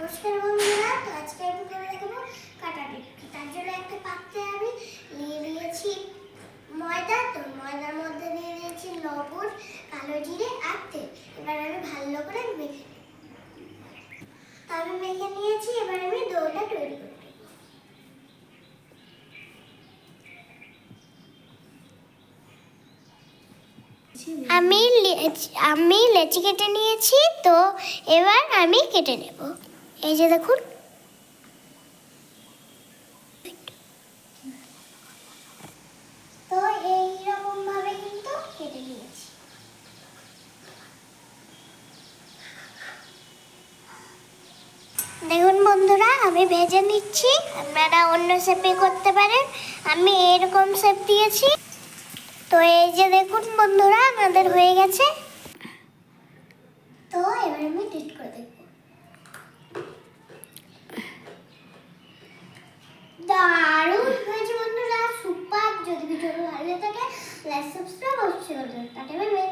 নমস্কার বন্ধুরা, তো আজকে আমি করে দেখাবো কাটা টিক্কি। তার জন্য একটা পাত্রে আমি নিয়ে নিয়েছি ময়দা। তো ময়দার মধ্যে দিয়ে দিয়েছি লবণ, কালো জিরে আর তেল। এবার আমি ভালো করে মেখে নিয়েছি। এবার আমি ডোটা তৈরি করব। আমি লেচি কেটে নিয়েছি, তো এবার আমি কেটে নেব। এই যে দেখুন, তো এইরকম ভাবে কিন্তু কেটে নিয়েছি। দেখুন বন্ধুরা, আমি ভেজে নিচ্ছি। আপনারা অন্য শেপে করতে পারেন, আমি এরকম শেপ দিয়েছি। তো এই যে দেখুন বন্ধুরা, আমাদের হয়ে গেছে। তো এবার আমি টেস্ট করে দেখব। দারুণ হয়েছে বন্ধুরা, সুপার। যদি ভিডিওটি ভালো লাগে থাকে, লাইক সাবস্ক্রাইব অবশ্যই করবেন। Tata bye bye.